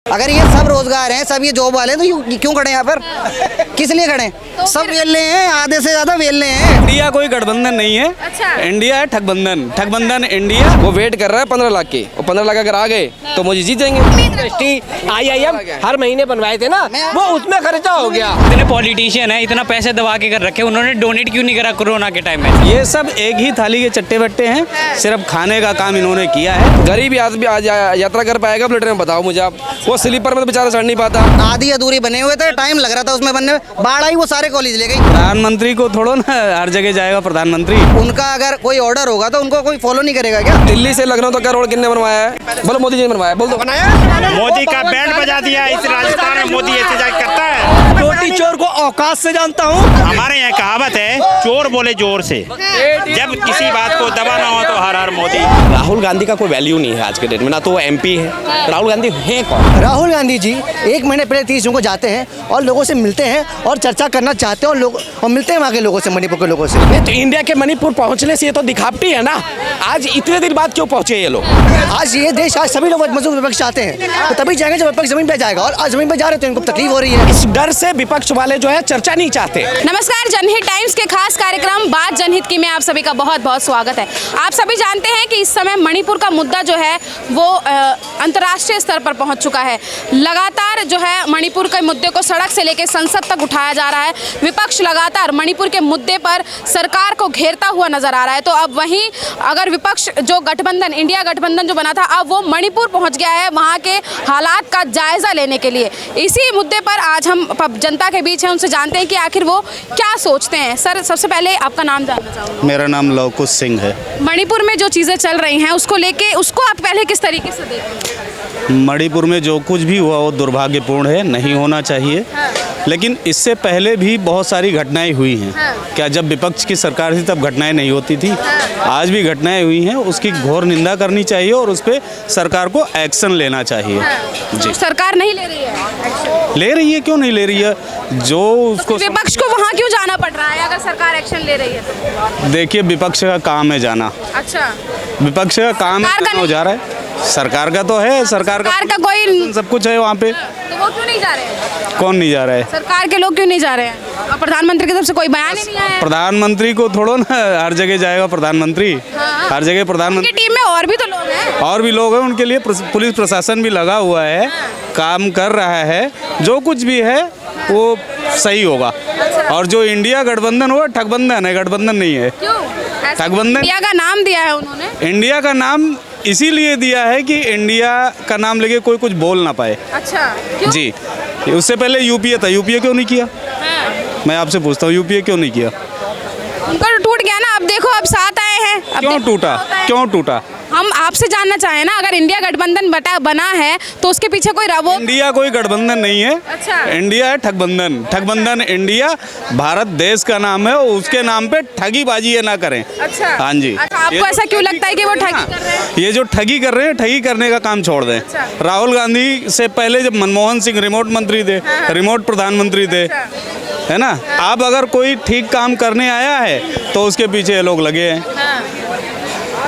अगर ये सब रोजगार हैं, सब ये जॉब वाले हैं, तो क्यों खड़े हैं यहाँ पर? किस लिए खड़े हैं? तो सब वेले हैं, आधे से ज्यादा वेले हैं। इंडिया कोई गठबंधन नहीं है। अच्छा। इंडिया है ठगबंधन इंडिया। वो वेट कर रहा है 15 लाख की, और 15 लाख अगर आ गए तो मोदी जीत जाएंगे। IIM हर महीने बनवाए थे ना, वो उसमें खर्चा हो गया। इतने पॉलिटिशियन है, इतना पैसे दबा के कर रखे, उन्होंने डोनेट क्यों नहीं करा कोरोना के टाइम में? ये सब एक ही थाली के चट्टे बट्टे हैं, सिर्फ खाने का काम इन्होंने किया है। गरीब आदमी आज यात्रा कर पाएगा बुलेट में? बताओ मुझे आप। वो स्लीपर में तो बेचारा चढ़ नहीं पाता। आधी अधूरी बने हुए थे, टाइम लग रहा था उसमें बनने में। बाढ़ आई, वो सारे कॉलेज ले गई। प्रधानमंत्री को थोड़ो ना हर जगह जाएगा प्रधानमंत्री। उनका अगर कोई ऑर्डर होगा तो उनको कोई फॉलो नहीं करेगा क्या? दिल्ली से लखनऊ तक का रोड किसने बनवाया है? बोलो मोदी जी ने बनवाया। बोल दो। मोदी का बैंड बजा दिया इस राजस्थान में। मोदी ऐसे जाके करता है। रोटी चोर को औकात से जानता हूँ। हमारे यहाँ कहावत है, चोर बोले जोर से। जब किसी बात को दबाना हो तो हर हर मोदी। राहुल गांधी का कोई वैल्यू नहीं है आज के डेट में, ना तो वो MP है। राहुल गांधी है कौन? राहुल गांधी जी 1 महीने पहले 30 जून को जाते हैं और लोगों से मिलते हैं और चर्चा करना चाहते हैं, और मिलते हैं वहाँ के लोगों से, मणिपुर के लोगों से। तो इंडिया के मणिपुर पहुंचने से ये तो दिखावटी है ना। आज इतने दिन बाद क्यों पहुंचे ये लोग? आज ये देश, आज सभी लोग मजबूत विपक्ष चाहते हैं, तो तभी जाएंगे जब विपक्ष जमीन पे जाएगा। और आज जमीन पे जा रहे तो इनको तकलीफ हो रही है। इस डर से विपक्ष वाले जो है चर्चा नहीं चाहते। नमस्कार, जनहित टाइम्स के खास कार्यक्रम बात जनहित की में आप सभी का बहुत बहुत स्वागत है। आप सभी जानते हैं कि इस समय मणिपुर का मुद्दा जो है वो अंतर्राष्ट्रीय स्तर पर पहुंच चुका है। लगातार जो है मणिपुर के मुद्दे को सड़क से लेकर संसद तक उठाया जा रहा है। विपक्ष लगातार मणिपुर के मुद्दे पर सरकार को घेरता हुआ नजर आ रहा है। तो अब वहीं अगर विपक्ष जो गठबंधन, इंडिया गठबंधन जो बना था, अब वो मणिपुर पहुंच गया है वहां के हालात का जायजा लेने के लिए। इसी मुद्दे पर आज हम जनता के बीच हैं, उनसे जानते हैं कि आखिर वो क्या सोचते हैं। सर, सबसे पहले आपका नाम जानना चाहूँगा। मेरा नाम लवकुश सिंह है। मणिपुर में जो चीज़ें चल रही हैं उसको लेके, उसको आप पहले किस तरीके से देखते हैं? मणिपुर में जो कुछ भी हुआ वो दुर्भाग्यपूर्ण है, नहीं होना चाहिए। लेकिन इससे पहले भी बहुत सारी घटनाएं हुई हैं। क्या जब विपक्ष की सरकार थी तब घटनाएं नहीं होती थी? आज भी घटनाएं हुई हैं, उसकी घोर निंदा करनी चाहिए और उस पर सरकार को एक्शन लेना चाहिए। जी, सरकार नहीं ले रही है? ले रही है, क्यों नहीं ले रही है? जो उसको विपक्ष को वहाँ क्यों जाना पड़ रहा है अगर सरकार एक्शन ले रही है तो? देखिए, विपक्ष का काम है जाना। अच्छा, विपक्ष का काम हो जा रहा है। सरकार का तो है, सरकार का कोई सब कुछ है वहाँ पे। तो वो क्यों नहीं जा रहे हैं? कौन नहीं जा रहा है? सरकार के लोग क्यों नहीं जा रहे हैं? और प्रधानमंत्री की तरफ से कोई बयान ही नहीं आया है। प्रधानमंत्री को थोड़ो ना हर जगह जाएगा प्रधानमंत्री। हर जगह प्रधानमंत्री। टीम में और भी तो लोग हैं। और भी लोग हैं, उनके लिए पुलिस प्रशासन भी लगा हुआ है, काम कर रहा है। जो कुछ भी है वो सही होगा। और जो इंडिया गठबंधन हुआ, ठगबंधन है, गठबंधन नहीं है। क्यों? ठगबंधन। इंडिया का नाम दिया है उन्होंने। इंडिया का नाम इसीलिए दिया है कि इंडिया का नाम लेके कोई कुछ बोल ना पाए। अच्छा, क्यों? जी, उससे पहले यूपीए था, यूपीए क्यों नहीं किया? मैं आपसे पूछता हूँ, यूपीए क्यों नहीं किया? उनका तो टूट गया ना। अब देखो, अब साथ आए हैं। क्यों टूटा? क्यों टूटा? हम आपसे जानना चाहें ना, अगर इंडिया गठबंधन बना है तो उसके पीछे कोई इंडिया कोई गठबंधन नहीं है। अच्छा। इंडिया है ठगबंधन इंडिया भारत देश का नाम है, उसके नाम पे ठगीबाजी ये ना करें। अच्छा। हाँ जी। अच्छा, आपको ऐसा क्यों लगता है कि वो ठगी कर रहे हैं? ये जो ठगी कर रहे हैं, ठगी करने का काम छोड़ दें। अच्छा। राहुल गांधी से पहले जब मनमोहन सिंह रिमोट मंत्री थे, रिमोट प्रधानमंत्री थे, है ना। अब अगर कोई ठीक काम करने आया है तो उसके पीछे ये लोग लगे हैं।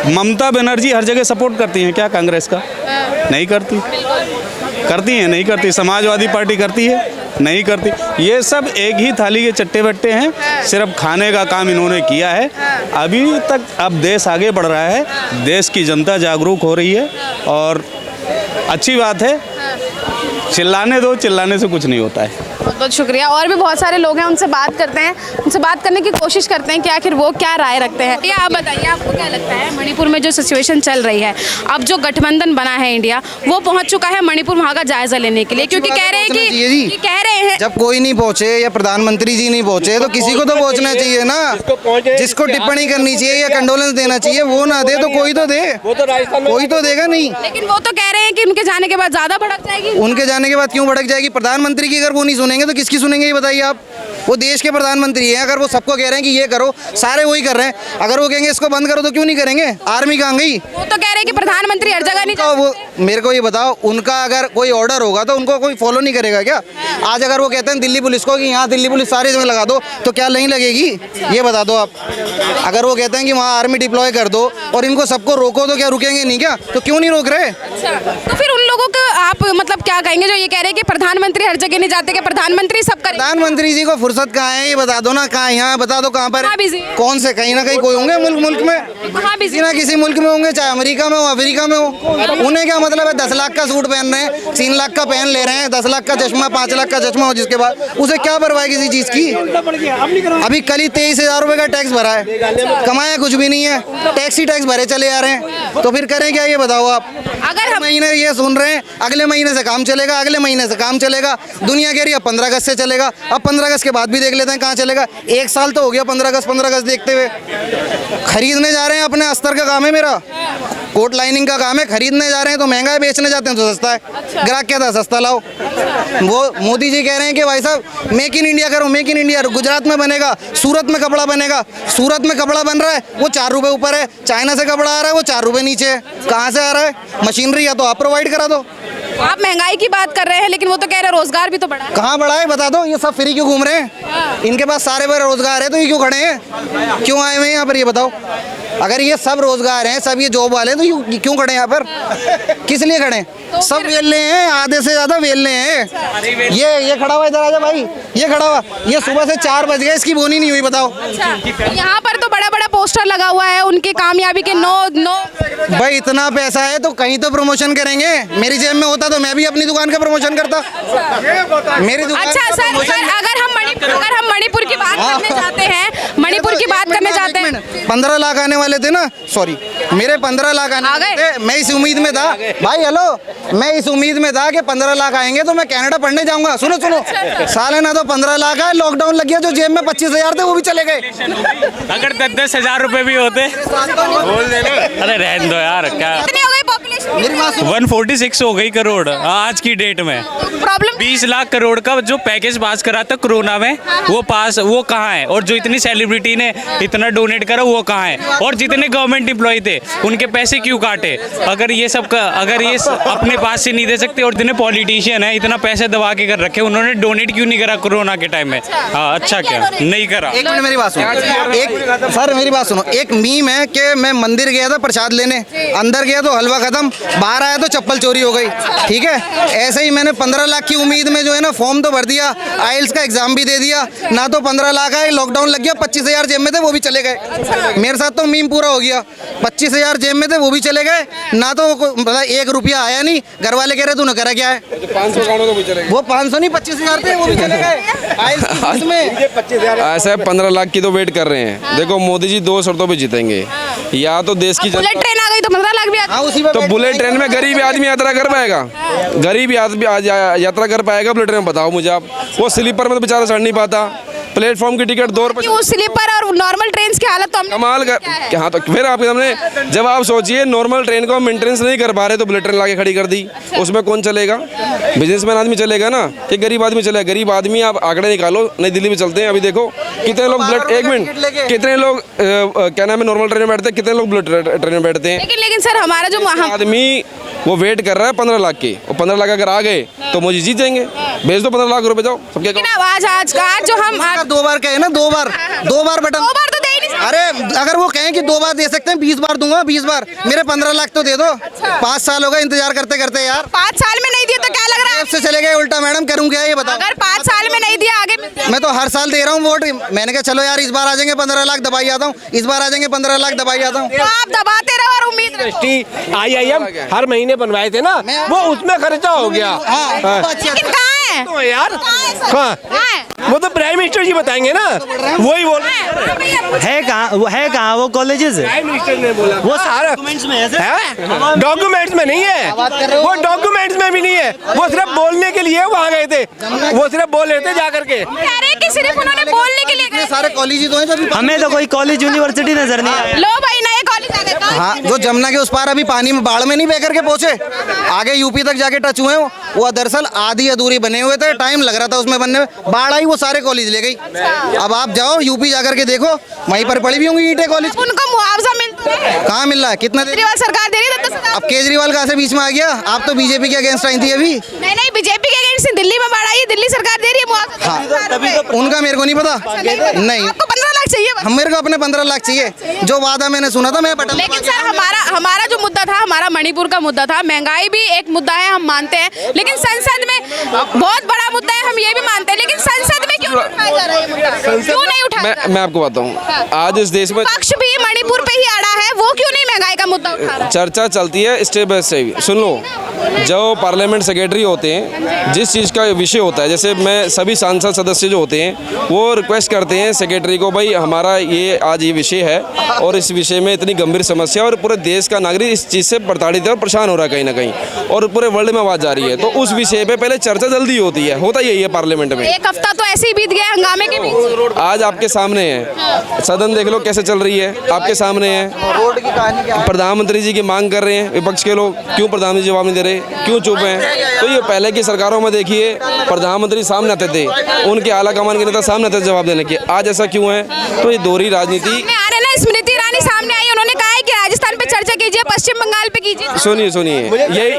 ममता बनर्जी हर जगह सपोर्ट करती हैं क्या कांग्रेस का? नहीं करती। करती हैं? नहीं करती। समाजवादी पार्टी करती है? नहीं करती। ये सब एक ही थाली के चट्टे बट्टे हैं, सिर्फ खाने का काम इन्होंने किया है अभी तक। अब देश आगे बढ़ रहा है, देश की जनता जागरूक हो रही है और अच्छी बात है। चिल्लाने दो, चिल्लाने से कुछ नहीं होता है। बहुत बहुत शुक्रिया। और भी बहुत सारे लोग हैं, उनसे बात करते हैं, उनसे बात करने की कोशिश करते हैं कि आखिर वो क्या राय रखते हैं। ये आप बताइए, आपको क्या लगता है मणिपुर में जो सिचुएशन चल रही है, अब जो गठबंधन बना है इंडिया, वो पहुंच चुका है मणिपुर वहाँ का जायजा लेने के लिए? क्योंकि कह रहे हैं कि कह रहे हैं जब कोई नहीं पहुंचे या प्रधानमंत्री जी नहीं पहुंचे तो किसी को तो पहुंचना चाहिए ना। जिसको टिप्पणी करनी चाहिए या कंडोलेंस देना चाहिए वो ना दे तो कोई तो दे। कोई तो देगा नहीं। लेकिन वो तो कह रहे हैं कि उनके जाने के बाद ज्यादा भड़क जाएगी। उनके जाने के बाद क्यों भड़क जाएगी? प्रधानमंत्री की अगर वो नहीं सुनेंगे तो किसकी सुनेंगे ये बताइए आप? वो देश के प्रधानमंत्री हैं, अगर वो सबको कह रहे हैं कि ये करो, सारे वही कर रहे हैं। अगर वो कहेंगे इसको बंद करो तो क्यों नहीं करेंगे? आर्मी कहाँ गई? वो तो कह रहे हैं कि प्रधानमंत्री हर जगह नहीं तो वो मेरे को ये बताओ, उनका अगर कोई ऑर्डर होगा तो उनको कोई फॉलो नहीं करेगा क्या? आज अगर वो कहते हैं दिल्ली पुलिस को कि यहाँ दिल्ली पुलिस सारी जगह लगा दो, तो क्या नहीं लगेगी? ये बता दो आप। अगर वो कहते हैं कि वहाँ आर्मी डिप्लॉय कर दो और इनको सबको रोको, तो क्या रुकेंगे नहीं क्या? तो क्यों नहीं रोक रहे? तो फिर उन लोगों को आप मतलब क्या कहेंगे जो ये कह रहे हैं कि प्रधानमंत्री हर जगह नहीं जाते, कि प्रधानमंत्री सब करेंगे? प्रधानमंत्री जी को फुर्सत कहाँ है? ये बता दो ना, कहाँ? यहाँ बता दो कहाँ पर कहाँ है? बिजी है? कौन से? कहीं ना कहीं कोई होंगे मुल्क में, कहाँ बिजी किसी ना किसी मुल्क में होंगे, चाहे अमेरिका में हो, अफ्रीका में हो। उन्हें क्या मतलब है? 10 लाख का सूट पहन रहे हैं, 3 लाख का पहन ले रहे हैं, 10 लाख का चश्मा, 5 लाख का चश्मा हो, जिसके बाद उसे क्या परवाह है किसी चीज़ की? अभी कल ही 23,000 रुपये का टैक्स भरा है, कमाया कुछ भी नहीं है, टैक्स ही टैक्स भरे चले आ रहे हैं। तो फिर करें क्या? ये बताओ आप। अगर हम महीने ये सुन रहे हैं, अगले महीने से काम चलेगा, अगले महीने से काम चलेगा। दुनिया कह रही है 15 अगस्त से चलेगा, अब 15 अगस्त के बाद भी देख लेते हैं कहाँ चलेगा। 1 साल तो हो गया 15 अगस्त देखते हुए। खरीदने जा रहे हैं, अपने अस्तर का काम है मेरा, कोट लाइनिंग का काम है, खरीदने जा रहे हैं तो महंगा है, बेचने जाते हैं तो सस्ता है। ग्राहक क्या था? सस्ता लाओ। वो मोदी जी कह रहे हैं कि भाई साहब मेक इन इंडिया करो, मेक इन इंडिया। गुजरात में बनेगा, सूरत में कपड़ा बनेगा, सूरत में कपड़ा बन रहा है, वो 4 रुपये ऊपर है। चाइना से कपड़ा आ रहा है, वो 4 रुपये नीचे है। कहाँ से आ रहा है? मशीनरी या तो आप प्रोवाइड करा दो। आप महंगाई की बात कर रहे हैं, लेकिन वो तो कह रहे हैं रोजगार भी तो बढ़ा है। कहाँ बढ़ा है बता दो? ये सब फ्री क्यों घूम रहे हैं? इनके पास सारे बार रोजगार है तो ये क्यों खड़े हैं? क्यों आए हुए हैं यहाँ पर? ये बताओ। अगर ये सब रोजगार हैं, सब ये जॉब वाले हैं, तो क्यों खड़े हैं यहाँ पर? किस लिए खड़े हैं? सब वेल्ले हैं, आधे से ज्यादा वेल्ले हैं। ये खड़ा हुआ, इधर आजा भाई, ये खड़ा हुआ, ये सुबह से 4 बज गए, इसकी बोनी नहीं हुई, बताओ। यहाँ पर तो बड़ा बड़ा पोस्टर लगा हुआ है उनकी कामयाबी के, नो। भाई इतना पैसा है तो कहीं तो प्रमोशन करेंगे। मेरी जेब में होता तो मैं भी अपनी दुकान का प्रमोशन करता। मेरी दुकान अच्छा का सर, promotion- अगर हम मणिपुर की बात करने जाते हैं, मणिपुर की बात करने जाते हैं, 15 लाख आने वाले थे ना, सॉरी, मेरे 15 लाख आने आ वाले गए? थे। मैं इस उम्मीद में था भाई, हेलो, मैं इस उम्मीद में था कि 15 लाख आएंगे तो मैं कनाडा पढ़ने जाऊंगा। सुनो साले ना तो 15 लाख आए, लॉकडाउन लग गया, जो जेब में 25,000 थे वो भी चले गए। अगर 10-10 हजार रुपए भी होते, अरे रहने दो यार, क्या कितनी हो गई पॉपुलेशन? मेरी बात सुनो। 146 हो गई करोड़ आज की डेट में। प्रॉब्लम 20 लाख करोड़ का जो पैकेज पास करा था कोरोना में, वो कहाँ है? और जो इतनी सेलिब्रिटी ने इतना डोनेट करा वो कहाँ है? और जितने गवर्नमेंट एम्प्लॉय थे उनके पैसे क्यों काटे? अगर ये सब अगर ये अपने पास से नहीं दे सकते, और जितने पॉलिटिशियन है इतना पैसे दबा के कर रखे, उन्होंने डोनेट क्यों नहीं करा कोरोना के टाइम में? हाँ, अच्छा क्या नहीं करा? एक मिनट मेरी बात सुनो, एक सर मेरी बात सुनो। एक मीम है कि मैं मंदिर गया था प्रसाद लेने, अंदर गया तो हलवा खत्म, बाहर आया तो चप्पल चोरी हो गई। ठीक है, ऐसे ही मैंने 15 लाख की उम्मीद में जो है ना फॉर्म तो भर दिया, आइल्स का एग्जाम भी दे दिया, ना तो 15 लाख आए, लॉकडाउन लग गया, 25,000 जेब में थे वो भी चले गए। मेरे साथ तो मीम पूरा हो गया, 25,000 जेब में थे वो भी चले गए, ना तो मतलब 1 रुपया आया नहीं। घर वाले कह रहे तूने करा क्या है? 500 तो भी चले वो 500 नहीं 25,000 थे वो भी चले गए। आइल्स की फीस में ऐसा है, 15 लाख की तो वेट कर रहे हैं। देखो मोदी जी 2 शर्तों पे जीतेंगे, या तो देश की बुलेट ट्रेन आ गई तो 15 लाख भी हाँ, उसी पे तो बैठ बुलेट के ट्रेन में गरीब आदमी यात्रा कर पाएगा? गरीब आदमी यात्रा कर पाएगा बुलेट ट्रेन में? बताओ मुझे आप। वो स्लीपर में तो बेचारा चढ़ नहीं पाता। प्लेटफॉर्म की टिकट 2 रुपये। क्यों स्लीपर और नॉर्मल ट्रेन की हालत तो हमने कमाल कर हाँ, तो फिर आपके सामने जब आप सोचिए नॉर्मल ट्रेन को हम मेंटेनेंस नहीं कर पा रहे तो बुलेट ट्रेन लाके खड़ी कर दी, उसमें कौन चलेगा? बिजनेसमैन आदमी चलेगा ना, कि गरीब आदमी चलेगा? गरीब आदमी आप आंकड़े निकालो, नई दिल्ली में चलते हैं, अभी देखो कितने लोग बुलेट, एक मिनट, कितने लोग क्या नाम है नॉर्मल ट्रेन में बैठते हैं, कितने लोग बुलेट ट्रेन में बैठते हैं? लेकिन सर हमारा जो आदमी वो वेट कर रहा है 15 लाख की, और 15 लाख अगर आ गए तो मुझे जीत जाएंगे। भेज दो 15 लाख रुपए, जाओ सबके। आज जो हम 2 बार कहे ना, 2 बार बटन, 2 बार तो दे ही नहीं सकते। अरे अगर वो कहें कि 2 बार दे सकते हैं, 20 बार दूंगा, 20 बार। मेरे 15 लाख तो दे दो। 5 साल हो गए इंतजार करते करते यार। 5 साल में नहीं दिया तो क्या लग रहा है? से चले गए उल्टा। मैडम करूँ क्या ये बताओ? अगर 5 साल में नहीं दिया आगे मिलता मैं तो हर साल दे रहा हूँ वोट। मैंने कहा चलो यार इस बार आ जाएंगे 15 लाख दबाई आता हूँ, इस बार आ जाएंगे 15 लाख दबाई आता हूँ। तो आप दबाते रहो और उम्मीद रखो। IIM हर महीने बनवाए थे ना, वो उसमें खर्चा हो गया। लेकिन कहाँ है? तो यार कहाँ है? वो तो प्राइम मिनिस्टर जी बताएंगे ना, वही बोल रहे हैं। है कहाँ वो कॉलेजेस? प्राइम मिनिस्टर ने बोला वो सारा डॉक्यूमेंट्स में है डॉक्यूमेंट्स में नहीं है, वो डॉक्यूमेंट्स में भी नहीं है, वो सिर्फ बोलने के लिए वहाँ गए थे, वो सिर्फ बोल रहे थे जा करके। कह रहे हैं कि सिर्फ उन्होंने बोलने के लिए गए। सारे कॉलेज ही तो हैं जब। हमें तो कोई कॉलेज यूनिवर्सिटी नजर नहीं आया। लो भाई नए कॉलेज आ गए। हाँ, जो जमुना के उस पार अभी पानी में बाढ़ में नहीं बह करके पहुंचे, आगे यूपी तक जाके टच हुए हो, वो दरअसल आधी अधूरी बने हुए थे, टाइम लग रहा था उसमें बनने में, बाढ़ आई वो सारे कॉलेज ले गई। अब आप जाओ यूपी जाकर के देखो, वहीं पर पड़ी भी होंगी ईंटें कॉलेज। उनको मुआवजा मिलता है? कहाँ मिल रहा है, कितना दे? केजरीवाल सरकार दे रही है 10,000। अब केजरीवाल कहाँ से बीच में आ गया? आप तो बीजेपी के अगेंस्ट आई थी अभी। नहीं बीजेपी के अगेंस्ट दिल्ली में बाढ़ आई है, दिल्ली सरकार दे रही है मुआवजा। हाँ, उनका मेरे को नहीं पता। नहीं, आपको 15 लाख चाहिए बस? मेरे को अपने 15 लाख चाहिए, जो वादा मैंने सुना था मैं बटन। लेकिन सर हमारा जो मुद्दा था, हमारा मणिपुर का मुद्दा था, महंगाई भी एक मुद्दा है, हम मानते हैं, लेकिन संसद में बहुत बड़ा मुद्दा है, हम ये भी मानते हैं, लेकिन संसद में क्यों नहीं उठाया जा रहा है ये मुद्दा? क्यों नहीं उठाया? मैं आपको बताऊं, आज इस देश में पक्ष भी मणिपुर पे ही अड़ा है, वो क्यों नहीं महंगाई का मुद्दा उठा रहा है? चर्चा चलती है स्टेप बाय स्टेप। सुन लो, जो पार्लियामेंट सेक्रेटरी होते हैं, जिस चीज़ का विषय होता है, जैसे मैं सभी सांसद सदस्य जो होते हैं वो रिक्वेस्ट करते हैं सेक्रेटरी को, भाई हमारा ये आज ये विषय है और इस विषय में इतनी गंभीर समस्या और पूरे देश का नागरिक इस चीज़ से प्रताड़ित है और परेशान हो रहा है कहीं ना कहीं, और पूरे वर्ल्ड में आवाज़ जा रही है, तो उस विषय पे पहले चर्चा जल्दी होती है, होता यही है पार्लियामेंट में। एक हफ्ता तो ऐसे ही बीत गया हंगामे के बीच। आज आपके सामने है, सदन देख लो कैसे चल रही है, आपके सामने है। रोड की कहानी क्या है? प्रधानमंत्री जी की मांग कर रहे हैं विपक्ष के लोग, क्यों प्रधानमंत्री जवाब नहीं दे रहे, क्यों चुप हैं? तो ये पहले की सरकारों में देखिए, प्रधानमंत्री सामने आते थे, उनके आला कमान के नेता सामने आते थे जवाब देने के। आज ऐसा क्यों है? तो ये दोहरी राजनीति। आ रहे ना, स्मृति ईरानी सामने आई, उन्होंने कहा है कि राजस्थान पे चर्चा कीजिए, पश्चिम बंगाल पे कीजिए। सुनिए,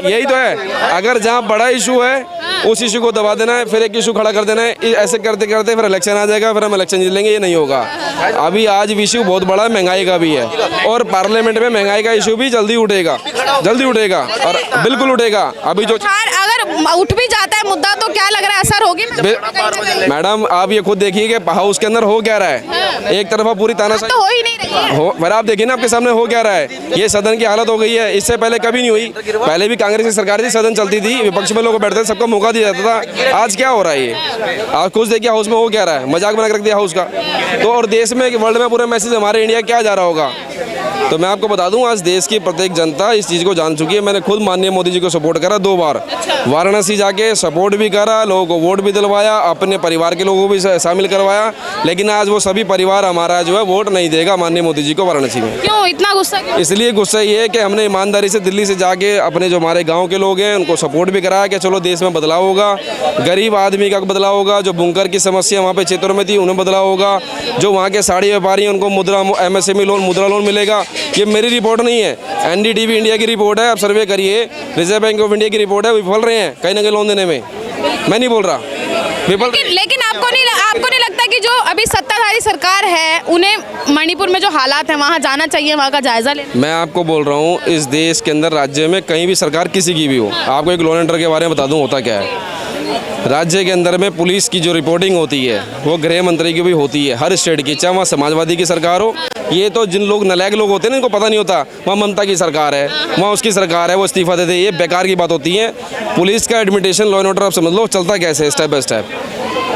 यही तो है। अगर जहाँ बड़ा इशू है उस इशू को दबा देना है, फिर एक इशू खड़ा कर देना है, ऐसे करते करते फिर इलेक्शन आ जाएगा, फिर हम इलेक्शन जीत लेंगे, ये नहीं होगा। अभी आज इशू बहुत बड़ा महंगाई का भी है, और पार्लियामेंट में महंगाई का इशू भी जल्दी उठेगा और बिल्कुल उठेगा। अभी जो अगर उठ भी जाता है मुद्दा तो क्या लग रहा है, असर होगी? मैडम आप ये खुद देखिए कि हाउस के अंदर हो क्या रहा है, एक तरफा पूरी तानाशाही तो हो ही नहीं रही है। फिर आप देखिए ना आपके सामने हो क्या रहा है, ये सदन की हालत हो गई है। इससे पहले कभी नहीं हुई, पहले भी कांग्रेस की सरकार थी, सदन चलती थी, विपक्ष में लोग बैठते थे, सबको मौका दिया जाता था। आज क्या हो रहा है ये? आज खुद देखिए हाउस में हो क्या रहा है, मजाक बना के रख दिया हाउस का। तो और देश में वर्ल्ड में पूरा मैसेज हमारे इंडिया क्या जा रहा होगा। तो मैं आपको बता दूं, आज देश की प्रत्येक जनता इस चीज़ को जान चुकी है। मैंने खुद माननीय मोदी जी को सपोर्ट करा 2 बार, वाराणसी जाके सपोर्ट भी करा, लोगों को वोट भी दिलवाया, अपने परिवार के लोगों को भी शामिल करवाया, लेकिन आज वो सभी परिवार हमारा जो है वोट नहीं देगा माननीय मोदी जी को वाराणसी में। क्यों इतना गुस्सा? इसलिए गुस्सा ये है कि हमने ईमानदारी से दिल्ली से जाके अपने जो हमारे गाँव के लोग हैं उनको सपोर्ट भी कराया कि चलो देश में बदलाव होगा, गरीब आदमी का बदलाव होगा, जो बुनकर की समस्या वहाँ पे क्षेत्रों में थी उन्हें बदलाव होगा, जो वहाँ के साड़ी व्यापारी हैं उनको MSME लोन, मुद्रा लोन मिलेगा। ये मेरी रिपोर्ट नहीं है, NDTV इंडिया की रिपोर्ट है, आप सर्वे करिए, रिजर्व बैंक ऑफ इंडिया की रिपोर्ट है, विफल रहे हैं कहीं ना कहीं लोन देने में, मैं नहीं बोल रहा विफल। लेकिन आपको नहीं लगता कि जो अभी सत्ताधारी सरकार है उन्हें मणिपुर में जो हालात हैं वहाँ जाना चाहिए, वहाँ का जायजा लेना? मैं आपको बोल रहा हूँ, इस देश के अंदर राज्य में कहीं भी सरकार किसी की भी हो, आपको एक लॉ एंड ऑर्डर के बारे में बता दूँ होता क्या है। राज्य के अंदर में पुलिस की जो रिपोर्टिंग होती है वो गृह मंत्री की भी होती है, हर स्टेट की, चाहे वहाँ समाजवादी की सरकार हो। ये तो जिन लोग नलायक लोग होते हैं ना, इनको पता नहीं होता वहाँ ममता की सरकार है, वहाँ उसकी सरकार है, वो इस्तीफा देते, ये बेकार की बात होती है। पुलिस का एडमिनिस्ट्रेशन, लॉ एंड ऑर्डर आप समझ लो चलता कैसे है, स्टेप बाय स्टेप।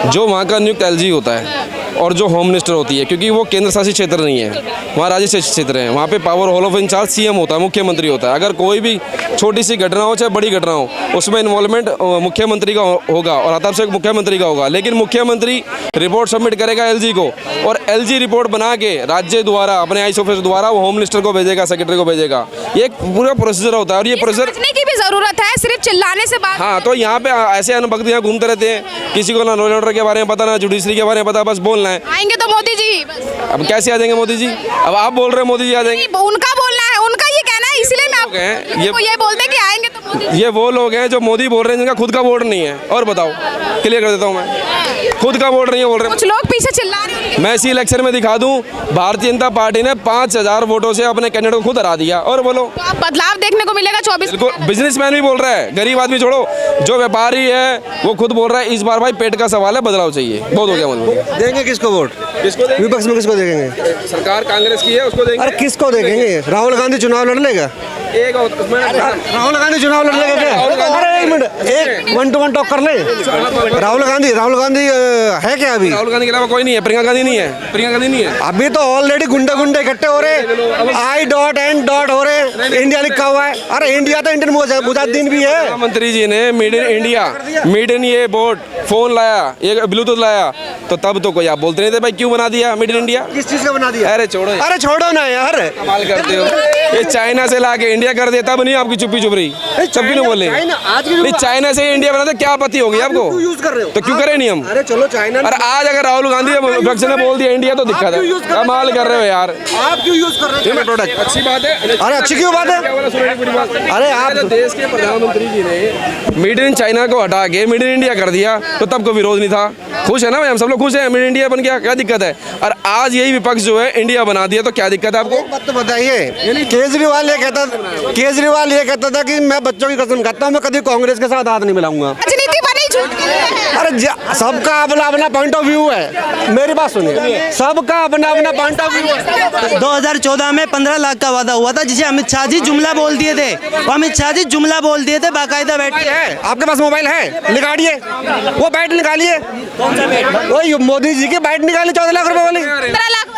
जो वहाँ का नियुक्त LG होता है और जो होम मिनिस्टर होती है, क्योंकि वो केंद्र शासित क्षेत्र नहीं है, वहाँ राज्य शासित क्षेत्र है, वहाँ पे power whole of incharge CM होता है, मुख्यमंत्री होता है। अगर कोई भी छोटी सी घटना हो चाहे बड़ी घटना हो, उसमें इन्वॉल्वमेंट मुख्यमंत्री का होगा और आताब से मुख्यमंत्री का होगा, लेकिन मुख्यमंत्री रिपोर्ट सबमिट करेगा LG को, और LG रिपोर्ट बना के राज्य द्वारा अपने IS ऑफिस द्वारा वो होम मिनिस्टर को भेजेगा, सेक्रेटरी को भेजेगा। ये एक पूरा प्रोसीजर होता है, और ये प्रोसीजर की भी जरूरत है, सिर्फ चिल्लाने से बात। हाँ, तो यहाँ पे ऐसे अनुभक्त यहाँ घूमते रहते हैं, किसी को ना लॉ एंड ऑर्डर के बारे में पता, ना जुडिशरी के बारे में पता, बस बोलना है। आएंगे तो मोदी जी बस। अब कैसे आ जाएंगे मोदी जी? अब आप बोल रहे हैं मोदी जी आ जाएंगे, उनका बोलना है, उनका ये कहना है, इसलिए मैं आपको ये बोलते कि आएंगे तो मोदी जी। ये वो लोग हैं जो मोदी बोल रहे हैं जिनका खुद का वोट नहीं है। और बताओ, क्लियर कर देता हूँ मैं, खुद का वोट नहीं है बोल रहे हैं। कुछ लोग पीछे चिल्ला रहे हैं। मैं इसी इलेक्शन में दिखा दूं, भारतीय जनता पार्टी ने 5000 वोटों से अपने कैंडिडेट को खुद हरा दिया। और बोलो, तो अब बदलाव देखने को मिलेगा 24 में। बिजनेसमैन भी बोल रहा है, गरीब आदमी छोड़ो, जो व्यापारी है वो खुद बोल रहा है इस बार भाई पेट का सवाल है, बदलाव चाहिए, बहुत हो गया मतलब। देंगे किसको वोट? किसको देंगे? विपक्ष में किसको देंगे? सरकार कांग्रेस की है, उसको देंगे। अरे किसको देखेंगे? राहुल गांधी चुनाव लड़ लेगा? राहुल गांधी चुनाव लड़ लेगा क्या? अरे एक मिनट, एक 1 to 1 टॉक कर ले। राहुल गांधी है क्या अभी? राहुल गांधी के अलावा कोई नहीं है, प्रियंका गांधी नहीं है, प्रियंका गांधी नहीं है। अभी तो ऑलरेडी गुंडे इकट्ठे हो रहे, I.N. हो रहे, इंडिया लिखा हुआ है। अरे इंडिया तो इंडियन मुजाहिदीन भी है। प्रधानमंत्री जी ने made in India, made in ये बोट, फोन लाया, ये ब्लूटूथ लाया, तो तब तो कोई आप बोलते नहीं थे भाई क्यों बना दिया मेड इन इंडिया? किस चीज का बना दिया? अरे छोड़ो ना यार, कमाल करते हो। ये चाइना से लाके इंडिया कर देता बनी आपकी चुप्पी चुप रही, सब क्यों बोले? नहीं, चाइना से इंडिया बना तो क्या पति होगी आपको? यूज कर रहे हो तो क्यों करें नहीं हम? अरे चलो चाइना और आज अगर राहुल गांधी विपक्ष ने बोल दिया इंडिया तो दिक्कत है। कमाल कर रहे हो यार, आप क्यों यूज कर रहे हो प्रोडक्ट? अच्छी बात है। अरे अच्छी क्यों बात है? अरे आप देश के प्रधानमंत्री जी ने मेड इन चाइना को हटा के मेड इन इंडिया कर दिया तो तब कोई विरोध नहीं था। खुश है ना भाई, हम सब लोग खुश हैं, मेड इन इंडिया बन गया, क्या दिक्कत है? और आज यही विपक्ष जो है इंडिया बना दिया तो क्या दिक्कत है आपको? बात तो बताइए, केजरीवाल ये कहता था कि मैं बच्चों की कसम खाता हूँ मैं कभी कांग्रेस के साथ हाथ नहीं मिलाऊंगा। राजनीति बनी झूठ के लिए है। अरे सबका अपना अपना पॉइंट ऑफ व्यू है, मेरी बात सुनिए, सबका अपना अपना पॉइंट ऑफ व्यू है। 2014 में 15 लाख का वादा हुआ था जिसे अमित शाह जी जुमला बोल दिए थे। अमित शाह जी जुमला बोल दिए थे बाकायदा बैठ के। है आपके पास मोबाइल है, निकालिए वो बैट निकालिए, वही मोदी जी की बैट निकालिए 14 लाख रुपए वाली,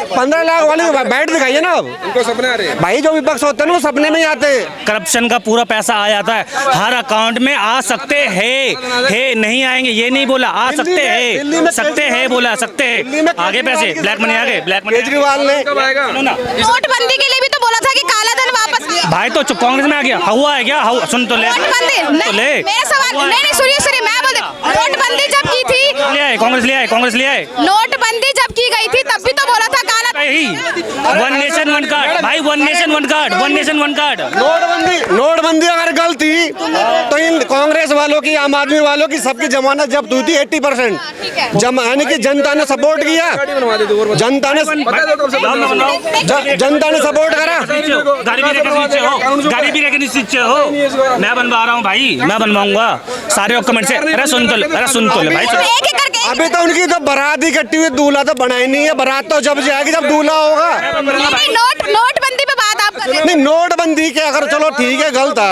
15 लाख वाली बैट दिखाइए ना। अब उनको सपने आ रहे हैं भाई जो विपक्ष होते हैं ना वो सपने में ही आते हैं। करप्शन का पूरा पैसा आ जाता है, हर अकाउंट में आ सकते हैं, नहीं आएंगे ये नहीं बोला, आ सकते हैं, सकते हैं बोला, सकते हैं, आगे पैसे ब्लैक मनी आगे, ब्लैक मनी। केजरीवाल ने नोटबंदी के लिए भी तो बोला था कि काला धन वापस आए। भाई तो कांग्रेस में आ गया, हुआ है क्या? सुन तो ले, मेरा सवाल नहीं, सुनिए मैं बोल नोटबंदी जब की थी, कांग्रेस ले आए। नोटबंदी जब की गई थी तब भी तो बोला था काला वन नेशन वन कार्ड भाई, वन नेशन वन कार्ड। नोटबंदी अगर गलत थी तो इन कांग्रेस वालों की, आम आदमी वालों की सबकी जमानत जब्त हुई थी 80%। यानी कि जनता ने सपोर्ट किया, जनता ने सपोर्ट करा। गाड़ी भी लेके नीचे हो, मैं बनवा रहा हूँ भाई, मैं बनवाऊंगा सारे कमेंट से। अरे सुन तो ले भाई। अभी तो उनकी तो बारात ही कट्टी हुई, दूल्हा तो बनाई नहीं है। बारात तो जब जाएगी जब दूल्हा होगा। नोटबंदी पे बात आप कर रहे हैं। नहीं नोटबंदी के अगर चलो ठीक है गलत था,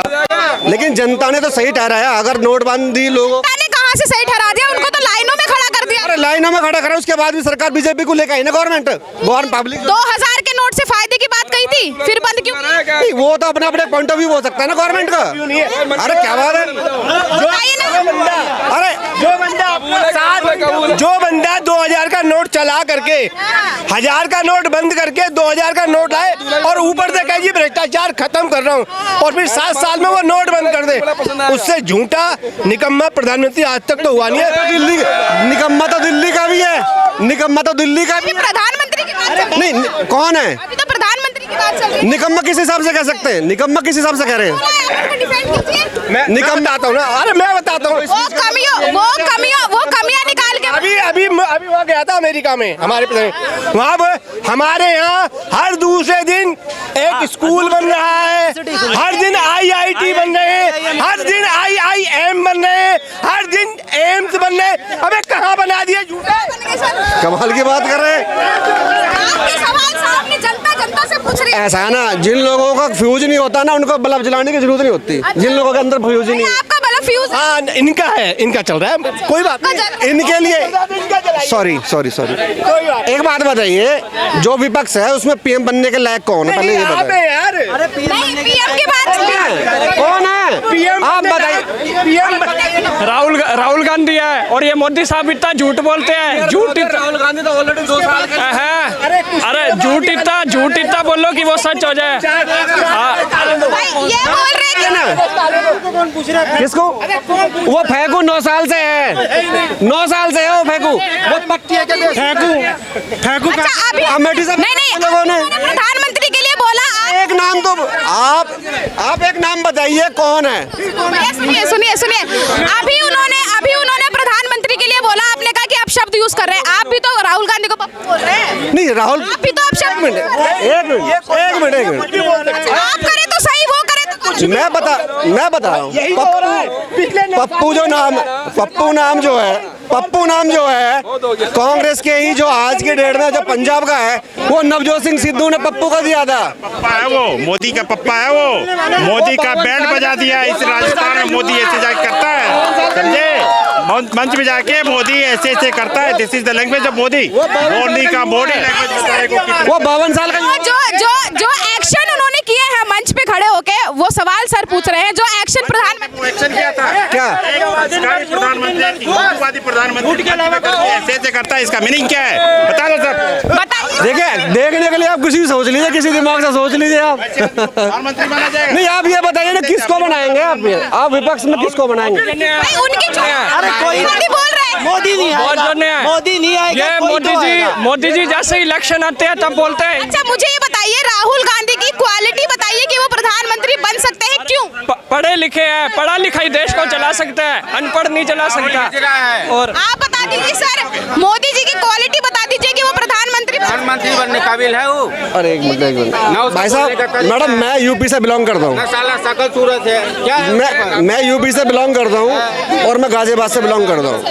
लेकिन जनता ने तो सही ठहराया। अगर नोटबंदी लोगों ने कहाँ से सही ठहरा दिया, उनको तो लाइनों में खड़ा कर दिया। अरे लाइनों में खड़ा करा, उसके बाद भी सरकार बीजेपी को लेकर आई ना गवर्नमेंट पब्लिक 2000 के नोट से फायदे की बात कही थी, फिर बंद क्यों? नहीं, वो तो अपना अपने पॉइंट ऑफ व्यू हो सकता है ना गवर्नमेंट का। अरे क्या बात है, अरे जो बंदा 2000 का नोट चला करके 1000 का नोट बंद करके 2000 का नोट लाए और ऊपर से कहे जी भ्रष्टाचार खत्म कर रहा हूँ, और फिर 7 साल में वो नोट बंद कर दे, उससे झूठा निकम्मा प्रधानमंत्री आज तक तो हुआ नहीं है। दिल्ली निकम्मा तो दिल्ली का भी है, निकम्मा तो दिल्ली का भी है। प्रधानमंत्री की बात चल नहीं कौन है अभी तो प्रधानमंत्री की बात चल रही है। निकम्मा किस हिसाब से कह सकते हैं? निकम्मा किस हिसाब से कह रहे हैं? मैं बताता हूँ ना, अरे मैं बताता हूँ वो कमियां निकाल के अभी वहाँ गया था अमेरिका में, वहाँ हमारे यहाँ हर दूसरे दिन एक स्कूल बन रहा है, हर दिन IIT बन रहे हैं, हर दिन IIM बन रहे हैं, हर दिन एम्स बन रहे हैं। अबे कहाँ बना दिया झूठा? कमाल की बात कर रहे हैं। जनता से पूछ रही है। ऐसा है ना, जिन लोगों का फ्यूज नहीं होता ना उनको बल्ब जलाने की जरूरत नहीं होती। जिन लोगों के अंदर फ्यूज ही नहीं, आपका बल्ब फ्यूज है। हाँ इनका है, इनका चल रहा है, कोई बात नहीं। इनके लिए सॉरी एक बात बताइए, जो विपक्ष है उसमें PM बनने के लायक कौन है? पहले ये बताइए यार, PM की बात कौन है? PM आप बताइए। राहुल गांधी है, और ये मोदी साहब इतना झूठ बोलते हैं। राहुल गांधी तो ऑलरेडी 2 साल के है, अरे झूठ इतना बोलो कि वो सच हो जाए। ये बोल रहे हैं ना किसको? वो फेंकू 9 साल से है, 9 साल से है वो फेंकू। वो पट्टी है क्या? फेंकू अमेठी से नहीं लोगों ने प्रधानमंत्री के लिए बोला। एक नाम तो आप एक नाम बताइए कौन है? सुनिए अभी उन्होंने प्रधानमंत्री के लिए बोला, आपने कहा कि आप शब्द यूज कर रहे हैं। आप भी तो राहुल गांधी को पप्पू बोल रहे हैं। नहीं राहुल, आप भी तो आप शब्द एक मिनट आप करे तो सही, वो करे तो कुछ। मैं बता रहा हूँ, पप्पू नाम जो है कांग्रेस के ही जो आज के डेट में जो पंजाब का है वो नवजोत सिंह सिद्धू ने पप्पू का दिया था। पप्पा है वो, मोदी का पप्पा है वो, मोदी का बैंड बजा दिया इस राजस्थान में। मोदी ऐसे जाके करता है, समझे? मंच में जाके मोदी ऐसे करता है। This is the language of Modi का बॉडी लैंग्वेज। वो 52 साल का जो एक्शन उन्होंने किए हैं मंच पे खड़े होके वो सवाल सर पूछ रहे हैं जो एक्शन प्रधानमंत्री एक्शन क्या था? क्या प्रधानमंत्री ऐसे करता है, इसका मीनिंग क्या है? बता दो सर। बताइए। देखिए, देखने के लिए आप कुछ भी सोच लीजिए, किसी दिमाग से सोच लीजिए आप। प्रधानमंत्री बना जाएगा। नहीं, आप ये बताइए ना किसको बनाएंगे आप विपक्ष में किसको बनाएंगे? भाई उनकी अरे कोई मोदी बोल रहे हैं। मोदी नहीं बहुत आएगा, जोरने हैं। मोदी नहीं आएगा, ये कोई तो आएगा। मोदी जी जैसे इलेक्शन आते हैं तब बोलते हैं अच्छा मुझे ये बताइए, राहुल गांधी की क्वालिटी बताइए कि वो प्रधानमंत्री बन सकते हैं, क्यों? पढ़े लिखे हैं, पढ़ा लिखा ही देश को चला सकता है, अनपढ़ नहीं चला सकता। और आप बता दीजिए सर, मोदी जी की क्वालिटी बता दीजिए कि वो प्रधानमंत्री बनने काबिल है वो। अरे एक मिनट भाई साहब, मैडम मैं यूपी से बिलोंग करता हूँ। साला शकल सूरत है क्या है? मैं यूपी से बिलोंग करता हूँ और मैं गाजियाबाद से बिलोंग करता हूँ।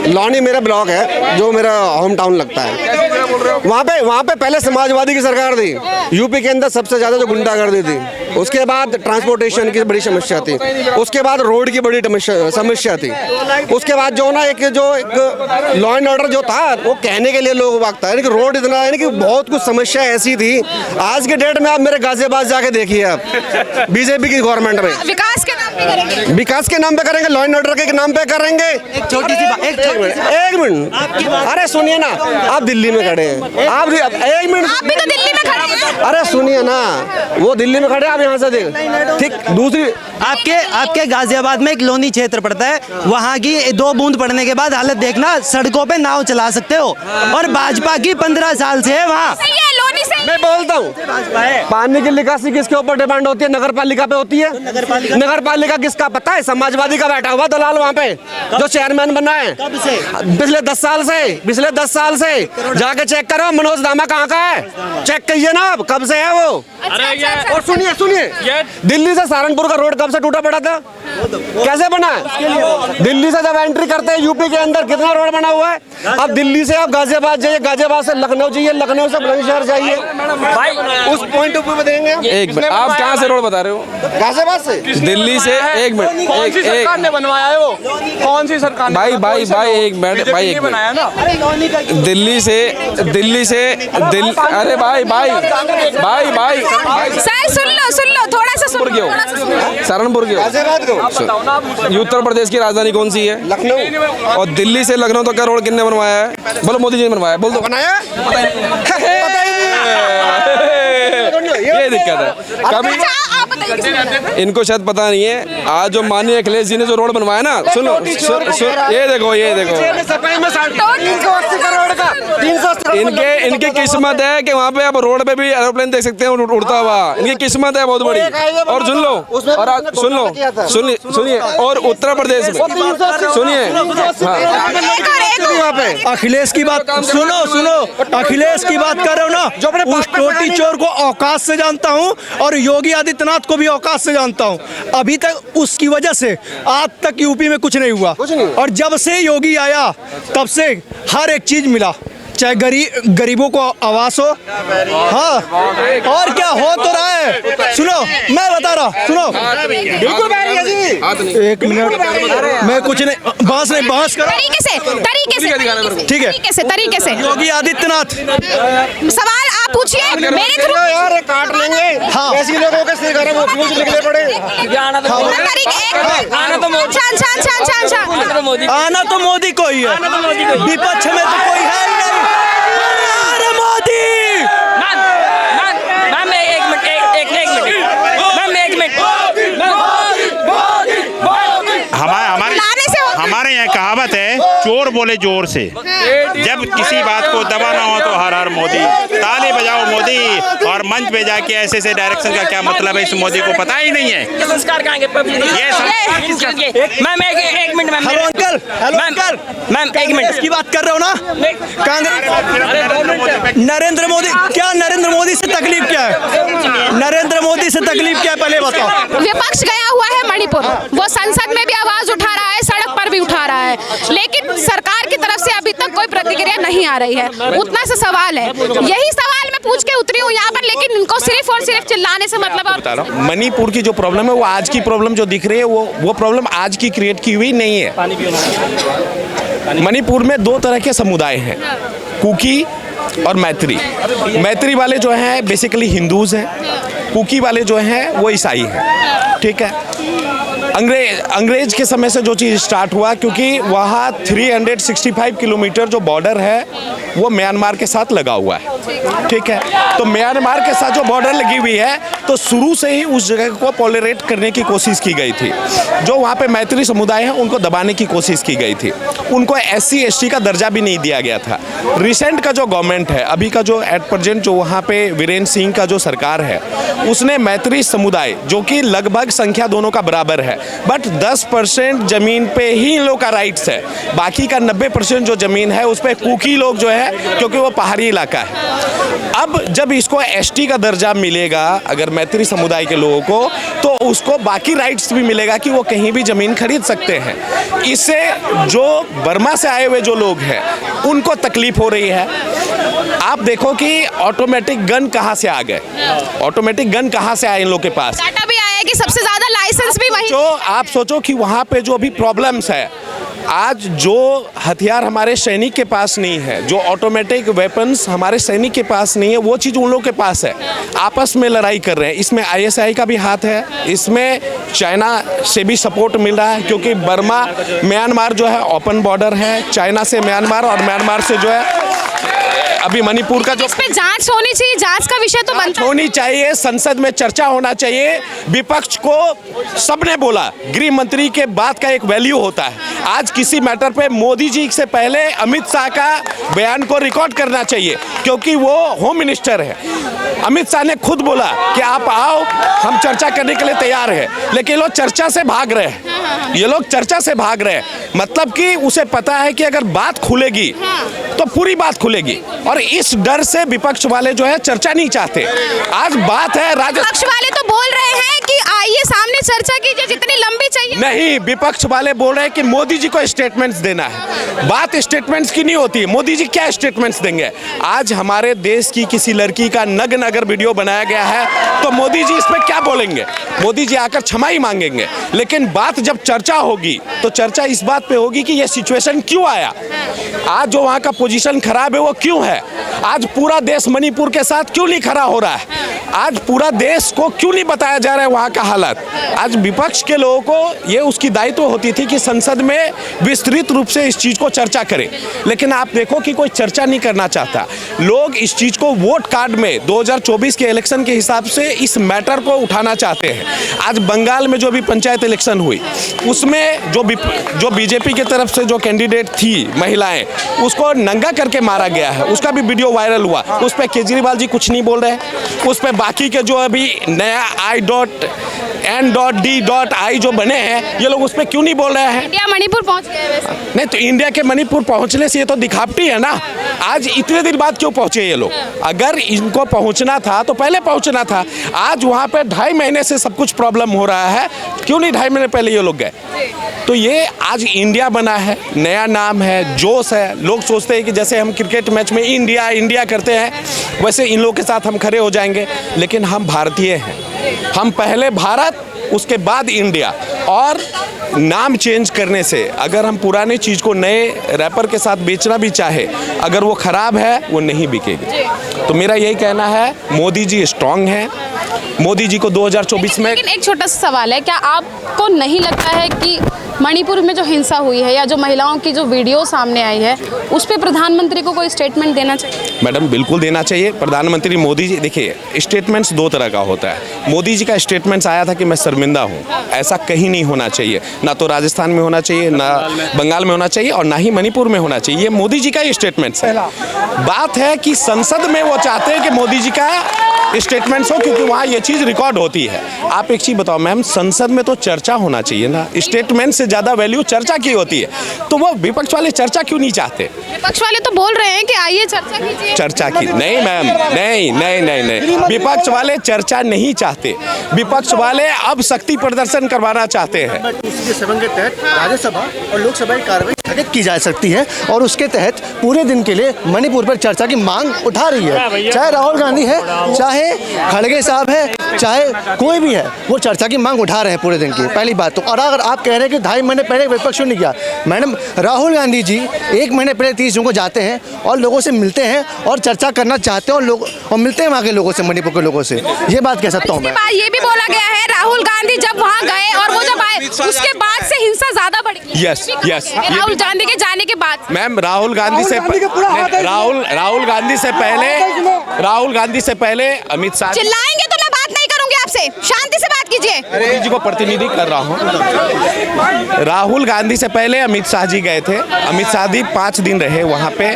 लौनी मेरा ब्लॉक है जो मेरा होम टाउन लगता है। वहाँ पे पहले समाजवादी की सरकार थी। यूपी के अंदर सबसे ज़्यादा जो गुंडागर्दी थी, उसके बाद ट्रांसपोर्टेशन की बड़ी समस्या थी, उसके बाद रोड की बड़ी समस्या थी, उसके बाद जो ना एक लॉ एंड ऑर्डर जो था वो कहने के लिए लोग भागता है कि रोड इतना है कि बहुत कुछ समस्या ऐसी थी। आज के डेट में आप मेरे गाजियाबाद जाके देखिए, आप बीजेपी की गवर्नमेंट में विकास के नाम पे करेंगे। विकास के नाम पे करेंगे, लॉ एंड ऑर्डर के नाम पे करेंगे। एक छोटी सी बात, एक मिनट अरे सुनिए ना, आप दिल्ली में खड़े हैं, आप एक मिनट, आप भी तो दिल्ली में खड़े हैं। अरे सुनिए ना, वो दिल्ली में खड़े हैं, आप यहाँ से देख। ठीक, दूसरी आपके गाजियाबाद में एक लोनी क्षेत्र पड़ता है, वहाँ की 2 बूंद पड़ने के बाद हालत देखना, सड़कों पे नाव चला सकते हो। और भाजपा की 15 साल से है वहाँ। सही है, लोनी सही है। मैं बोलता हूँ, पानी की निकासी किसके ऊपर डिमांड होती है? नगर पालिका पे होती है। नगर पालिका किसका पता है? समाजवादी का बैठा हुआ दलाल वहाँ पे जो चेयरमैन बना है। पिछले 10 साल से जाके चेक करो, मनोज दामा कहाँ का है, चेक कीजिए ना आप, कब से है वो। अच्छा, और सुनिए, दिल्ली से सहारनपुर का रोड कब से टूटा पड़ा था? कैसे बना है? दिल्ली से जब एंट्री करते हैं यूपी के अंदर कितना रोड बना हुआ है? अब दिल्ली से आप गाजियाबाद जाइए, गाजियाबाद से लखनऊ जाइए, लखनऊ से बुलंदशहर जाइए, उस पॉइंट ऑफ व्यू में देंगे। एक मिनट, आप कहाँ से रोड बता रहे हो? गाजियाबाद से दिल्ली से। एक मिनट, कौन सी सरकार ने बनवाया है वो? कौन सी सरकार? भाई एक मिनट, दिल्ली से अरे भाई सर सुन लो थोड़ा सा सुन लो। सहारनपुर के ये उत्तर प्रदेश की राजधानी कौन सी है? लखनऊ। और दिल्ली से लखनऊ तक का रोड किसने बनवाया है? बोलो, मोदी जी ने बनवाया। बोल दो। बनाया ये दिक्कत है। कभी आप बताइए। इनको शायद पता नहीं है, आज जो माननीय अखिलेश जी ने जो रोड बनवाया ना, सुनो, ये देखो इनकी किस्मत है कि वहाँ पे आप रोड पे भी एरोप्लेन देख सकते हैं उड़ता हुआ। इनकी किस्मत है बहुत बड़ी। और सुनिए, और उत्तर प्रदेश में सुनिए, अखिलेश की बात सुनो, अखिलेश की बात कर रहे हो ना, उस टोटी चोर को औकात से जानता हूँ और योगी आदित्यनाथ को भी औकात से जानता हूँ। अभी तक उसकी वजह से आज तक यूपी में कुछ नहीं हुआ, और जब से योगी आया तब से हर एक चीज मिला, चाहे गरीबों को आवास हो, हाँ, और क्या हो तो रहा है। सुनो, मैं बता रहा, सुनो, बिल्कुल एक मिनट, मैं कुछ नहीं, बहस करो तरीके से ठीक है, तरीके से योगी आदित्यनाथ, सवाल आप पूछिए मेरे थ्रू। यार काट लेंगे। हाँ, ऐसी लोगों के सिर गरम होती है, निकले पड़े। आना तो मोदी को ही है, विपक्ष में तो कोई है ही नहीं। अरे मोदी, हमारे यहाँ कहावत है, चोर बोले जोर से। जब किसी बात को दबाना हो तो हर हर मोदी, ताली बजाओ मोदी। और मंच पे जाके ऐसे से डायरेक्शन का क्या मतलब है, इस मोदी को पता ही नहीं है। संस्कार कहाँ गए? मैम एक मिनट, हेलो अंकल, मैम एक मिनट, इसकी बात कर रहे हो ना? कांग्रेस, नरेंद्र मोदी से तकलीफ क्या है? नरेंद्र मोदी से तकलीफ क्या है, पहले बताओ। विपक्ष गया हुआ है मणिपुर, वो संसद में भी आवाज उठा रहा है, सड़क पर भी उठा रहा है, लेकिन सरकार की तरफ से अभी तक कोई प्रतिक्रिया नहीं आ रही है। उतना सा सवाल है, यही सवाल मैं पूछ के उतरी हूँ यहाँ पर, लेकिन इनको सिर्फ और सिर्फ चिल्लाने से मतलब। मणिपुर की जो प्रॉब्लम है वो आज की प्रॉब्लम जो दिख रही है वो प्रॉब्लम आज की क्रिएट की हुई नहीं है। मणिपुर में 2 तरह के समुदाय हैं, कुकी और मैत्री। मैत्री वाले जो हैं बेसिकली हिंदूज हैं, कुकी वाले जो हैं वो ईसाई हैं, ठीक है। अंग्रेज के समय से जो चीज़ स्टार्ट हुआ, क्योंकि वहाँ 365 किलोमीटर जो बॉर्डर है वो म्यांमार के साथ लगा हुआ है, ठीक है। तो म्यांमार के साथ जो बॉर्डर लगी हुई है, तो शुरू से ही उस जगह को पॉलरेट करने की कोशिश की गई थी। जो वहाँ पे मैत्री समुदाय है उनको दबाने की कोशिश की गई थी, उनको SC ST का दर्जा भी नहीं दिया गया था। रिसेंट का जो गवर्नमेंट है, अभी का जो एट प्रेजेंट जो वहाँ पे वीरेंद्र सिंह का जो सरकार है, उसने मैत्री समुदाय, जो कि लगभग संख्या दोनों का बराबर है, बट 10% जमीन पे ही इन लोग का राइट्स है, बाकी का 90% जो जमीन है उस पर कुकी लोग जो है, क्योंकि वो पहाड़ी इलाका है। अब जब इसको ST का दर्जा मिलेगा अगर मैत्री समुदाय के लोगों को, तो उसको बाकी राइट्स भी मिलेगा कि वो कहीं भी जमीन खरीद सकते हैं। इससे जो बर्मा से आए हुए जो लोग हैं उनको तकलीफ हो रही है। आप देखो कि ऑटोमेटिक गन कहाँ से आ गए, ऑटोमेटिक गन कहाँ से आए इन लोग के पास। डाटा भी आया है कि सबसे ज्यादा लाइसेंस भी वहीं। जो आप सोचो कि वहाँ पे जो अभी प्रॉब्लम्स है, आज जो हथियार हमारे सैनिक के पास नहीं है, जो ऑटोमेटिक वेपन्स हमारे सैनिक के पास नहीं है, वो चीज़ उन लोग के पास है। आपस में लड़ाई कर रहे हैं, इसमें ISI का भी हाथ है, इसमें चाइना से भी सपोर्ट मिल रहा है, क्योंकि बर्मा म्यांमार जो है ओपन बॉर्डर है, चाइना से म्यांमार और म्यांमार से जो है अभी मणिपुर का जो इस पे जांच होनी चाहिए, जांच का विषय तो बनता होनी चाहिए, संसद में चर्चा होना चाहिए। विपक्ष को सबने बोला, गृह मंत्री के बात का एक वैल्यू होता है। आज किसी मैटर पे मोदी जी से पहले अमित शाह का बयान को रिकॉर्ड करना चाहिए, क्योंकि वो होम मिनिस्टर है। अमित शाह ने खुद बोला कि आप आओ, हम चर्चा करने के लिए तैयार हैं, लेकिन ये लोग चर्चा से भाग रहे हैं, ये लोग चर्चा से भाग रहे हैं। मतलब कि उसे पता है कि अगर बात खुलेगी तो पूरी बात खुलेगी, और इस डर से विपक्ष वाले जो है चर्चा नहीं चाहते। आज बात है विपक्ष वाले तो बोल रहे हैं कि आइए सामने चर्चा कीजिए, जितनी लंबी चाहिए। नहीं, विपक्ष वाले बोल रहे हैं कि मोदी जी को स्टेटमेंट्स देना है। बात स्टेटमेंट्स की नहीं होती है, मोदी जी क्या स्टेटमेंट्स देंगे। आज हमारे देश की किसी लड़की का नग्न अगर वीडियो बनाया गया है तो मोदी जी इस पर क्या बोलेंगे? मोदी जी आकर क्षमा ही मांगेंगे। लेकिन बात जब चर्चा होगी तो चर्चा इस बात पे होगी कि ये सिचुएशन क्यों आया, आज जो वहाँ का पोजीशन खराब है वो क्यों है, आज पूरा देश मणिपुर के साथ क्यों नहीं खड़ा हो रहा है, आज पूरा देश को क्यों नहीं बताया जा रहा है वहाँ का हालत। आज विपक्ष के लोगों को ये उसकी दायित्व होती थी कि संसद में विस्तृत रूप से इस चीज़ को चर्चा करें, लेकिन आप देखो कि कोई चर्चा नहीं करना चाहता। लोग इस चीज़ को वोट कार्ड में 2024 के इलेक्शन के हिसाब से इस मैटर को उठाना चाहते हैं। आज बंगाल में जो भी पंचायत इलेक्शन हुई उसमें जो बीजेपी की तरफ से जो कैंडिडेट थी महिलाएं, उसको नंगा करके मारा गया है, उसका भी वीडियो वायरल हुआ। उस पर केजरीवाल जी कुछ नहीं बोल रहे हैं। उस पर बाकी के जो अभी नया I.N.D.I जो बने हैं, ये लोग उस पर क्यों नहीं बोल रहे हैं? इंडिया मणिपुर पहुंच गए वैसे। नहीं तो इंडिया के मणिपुर पहुंचने से ये तो दिखावटी है ना। आज इतने दिन बाद क्यों पहुंचे ये लोग? अगर इनको पहुंचना था तो पहले पहुंचना था। आज वहाँ पे 2.5 महीने से सब कुछ प्रॉब्लम हो रहा है, क्यों नहीं 2.5 महीने पहले ये लोग गए? तो ये आज इंडिया बना है, नया नाम है, जोश है। लोग सोचते हैं कि जैसे हम क्रिकेट मैच में इंडिया इंडिया करते हैं, वैसे इन लोगों के साथ हम खड़े हो जाएंगे। लेकिन हम भारतीय हैं, हम पहले भारत उसके बाद इंडिया। और नाम चेंज करने से अगर हम पुराने चीज़ को नए रैपर के साथ बेचना भी चाहे, अगर वो ख़राब है वो नहीं बिकेगी। तो मेरा यही कहना है, मोदी जी स्ट्रांग हैं। मोदी जी को 2024 में। लेकिन एक छोटा सा सवाल है, क्या आपको नहीं लगता है कि मणिपुर में जो हिंसा हुई है या जो महिलाओं की जो वीडियो सामने आई है उस पर प्रधानमंत्री को कोई स्टेटमेंट देना चाहिए? मैडम बिल्कुल देना चाहिए। प्रधानमंत्री मोदी जी, देखिए स्टेटमेंट्स 2 तरह का होता है। मोदी जी का स्टेटमेंट्स आया था कि मैं शर्मिंदा हूँ, ऐसा कहीं नहीं होना चाहिए। ना तो राजस्थान में होना चाहिए, ना बंगाल में होना चाहिए, और ना ही मणिपुर में होना चाहिए। ये मोदी जी का ही स्टेटमेंट्स है। बात है कि संसद में वो चाहते हैं कि मोदी जी का स्टेटमेंट्स हो, क्योंकि वहाँ ये चीज़ रिकॉर्ड होती है। आप एक चीज़ बताओ मैम, संसद में तो चर्चा होना चाहिए ना, स्टेटमेंट से ज़्यादा वैल्यू चर्चा की होती है। तो वो विपक्ष वाले चर्चा क्यों नहीं चाहते? विपक्ष वाले तो बोल रहे हैं कि आइए चर्चा कीजिए। चर्चा की नहीं मैम, नहीं नहीं नहीं नहीं, विपक्ष वाले चर्चा नहीं चाहते। विपक्ष वाले अब शक्ति प्रदर्शन करवाना चाहते हैं। 267 के तहत राज्यसभा और लोकसभा की कार्रवाई की जा सकती है और उसके तहत पूरे दिन के लिए मणिपुर पर चर्चा की मांग उठा रही है। चाहे राहुल गांधी है, चाहे खड़गे साहब है, चाहे कोई भी है, वो चर्चा की मांग उठा रहे हैं पूरे दिन की। पहली बात तो, और अगर आप कह रहे हैं कि 2.5 महीने पहले विपक्ष क्यों नहीं किया, मैडम राहुल गांधी जी 1 महीने पहले 30 जून को जाते हैं और लोगों से मिलते हैं और चर्चा करना चाहते हैं और मिलते हैं वहाँ के लोगों से, मणिपुर के लोगों से। ये बात कह सकता हूँ मैं। ये भी बोला गया है राहुल गांधी जब वहाँ गए और वो जब आए उसके बाद से हिंसा ज्यादा बढ़ गई। यस यस, राहुल गांधी के जाने के बाद। मैम राहुल गांधी से पहले अमित शाह। चिल्लाएंगे तो मैं बात नहीं करूंगी आपसे, शांति से बात कीजिए। मोदी जी को प्रतिनिधि कर रहा हूँ। राहुल गांधी से पहले अमित शाह जी गए थे। अमित शाह जी 5 दिन रहे वहाँ पे,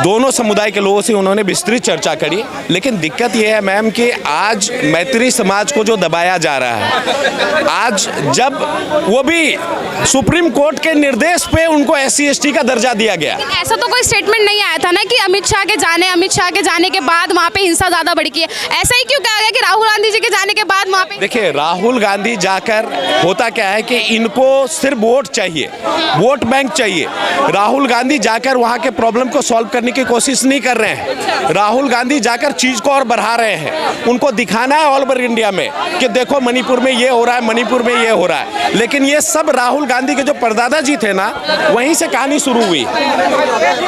दोनों समुदाय के लोगों से उन्होंने विस्तृत चर्चा करी। लेकिन दिक्कत ये है मैम कि आज मैत्री समाज को जो दबाया जा रहा है, आज जब वो भी सुप्रीम कोर्ट के निर्देश पे उनको SC/ST का दर्जा दिया गया। ऐसा तो कोई स्टेटमेंट नहीं आया था ना कि अमित शाह के जाने के बाद वहाँ पे हिंसा ज्यादा बढ़ गई है। ऐसा ही क्यों कहा गया कि राहुल गांधी जी के जाने के बाद वहाँ पे? देखिए राहुल गांधी जाकर होता क्या है कि इनको सिर्फ वोट चाहिए, वोट बैंक चाहिए। राहुल गांधी जाकर वहाँ के प्रॉब्लम को सॉल्व करने की कोशिश नहीं कर रहे हैं। राहुल गांधी जाकर चीज को और बढ़ा रहे हैं। उनको दिखाना है ऑल ओवर इंडिया में कि देखो मणिपुर में ये हो रहा है, मणिपुर में ये हो रहा है। लेकिन ये सब राहुल गांधी के जो परदादा जी थे ना, वहीं से कहानी शुरू हुई।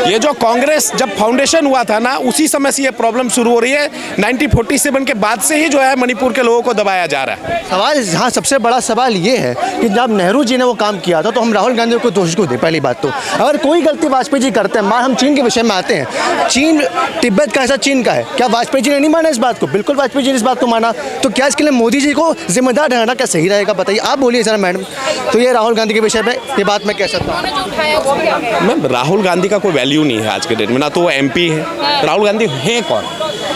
ये जो कांग्रेस जब फाउंडेशन हुआ था ना, उसी समय से ये प्रॉब्लम शुरू हो रही है। 1947 के बाद से ही जो है मणिपुर के लोगों को दबाया जा रहा है। सवाल यहाँ सबसे बड़ा सवाल ये है कि जब नेहरू जी ने वो काम किया था तो हम राहुल गांधी को दोष क्यों दें? पहली बात तो, अगर कोई गलती वाजपेयी जी करते हैं, हम चीन के विषय में आते हैं, चीन तिब्बत का ऐसा चीन का है, क्या वाजपेयी जी ने नहीं माना इस बात को? बिल्कुल वाजपेयी जी ने इस बात को माना। तो क्या इसके लिए मोदी जी को जिम्मेदार ठहराना क्या सही रहेगा? बताइए, आप बोलिए जरा मैडम। तो ये राहुल गांधी के विषय में ये बात मैं कह सकता हूँ। मैम राहुल गांधी का कोई वैल्यू नहीं है आज के डेट में, ना तो वो MP है। राहुल गांधी है कौन?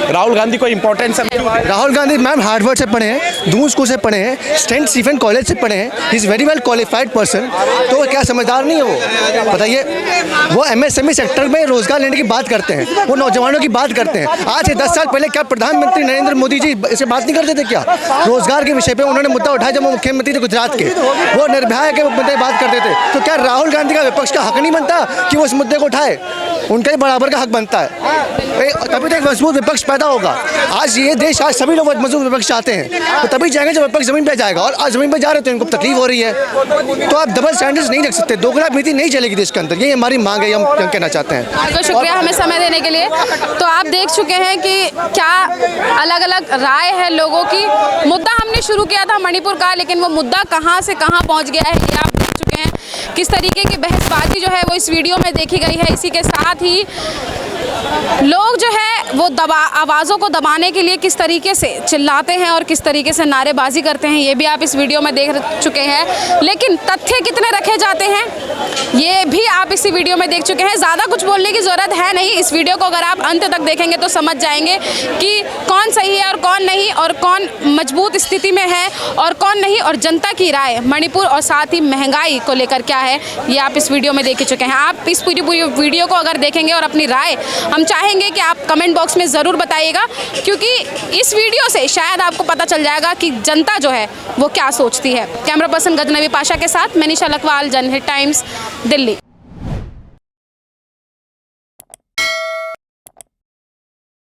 राहुल गांधी को इम्पोर्टेंस है। राहुल गांधी मैम हार्वर्ड से पढ़े हैं, दून स्कूल से पढ़े हैं, सेंट स्टीफन कॉलेज से पढ़े हैं, he is very well qualified person. तो क्या समझदार नहीं है वो? बताइए, वो MSME सेक्टर में रोजगार लेने की बात करते हैं, वो नौजवानों की बात करते हैं। आज से 10 साल पहले क्या प्रधानमंत्री नरेंद्र मोदी जी इसे बात नहीं करते थे क्या? रोजगार के विषय पे उन्होंने मुद्दा उठाया जब वो मुख्यमंत्री थे गुजरात के, वो निर्भया के मुद्दे बात करते थे। तो क्या राहुल गांधी का विपक्ष का हक नहीं बनता कि वो इस मुद्दे को उठाए? उनका ही बराबर का हक बनता है, तभी तो एक मजबूत विपक्ष पैदा होगा। आज ये देश, आज सभी लोग मजबूत विपक्ष चाहते हैं, तो तभी जाएंगे जब विपक्ष जमीन पे जाएगा। और आज जमीन पे जा रहे तो इनको तकलीफ हो रही है। तो आप डबल स्टैंडर्ड्स नहीं रख सकते, दोगला नीति नहीं चलेगी देश के अंदर। ये हमारी मांग है, हम कहना चाहते हैं। बहुत शुक्रिया हमें समय देने के लिए। तो आप देख चुके हैं कि क्या अलग अलग राय है लोगों की। मुद्दा हमने शुरू किया था मणिपुर का, लेकिन वो मुद्दा कहाँ से कहाँ पहुँच गया है ये आप देख चुके हैं। किस तरीके की बहसबाजी जो है वो इस वीडियो में देखी गई है। इसी के साथ ही लोग जो है वो आवाज़ों को दबाने के लिए किस तरीके से चिल्लाते हैं और किस तरीके से नारेबाजी करते हैं, ये भी आप इस वीडियो में देख चुके हैं। लेकिन तथ्य कितने रखे जाते हैं ये भी आप इसी वीडियो में देख चुके हैं। ज़्यादा कुछ बोलने की ज़रूरत है नहीं। इस वीडियो को अगर आप अंत तक देखेंगे तो समझ जाएंगे कि कौन सही है और कौन नहीं, और कौन मजबूत स्थिति में है और कौन नहीं, और जनता की राय मणिपुर और साथ ही महंगाई को लेकर क्या है, ये आप इस वीडियो में देख चुके हैं। आप इस पूरी वीडियो को अगर देखेंगे और अपनी राय हम चाहेंगे कि आप कमेंट बॉक्स में ज़रूर बताइएगा, क्योंकि इस वीडियो से शायद आपको पता चल जाएगा कि जनता जो है वो क्या सोचती है। कैमरा पर्सन गजनवी पाशा के साथ मैं निशा लखवाल, जनहित टाइम्स, दिल्ली।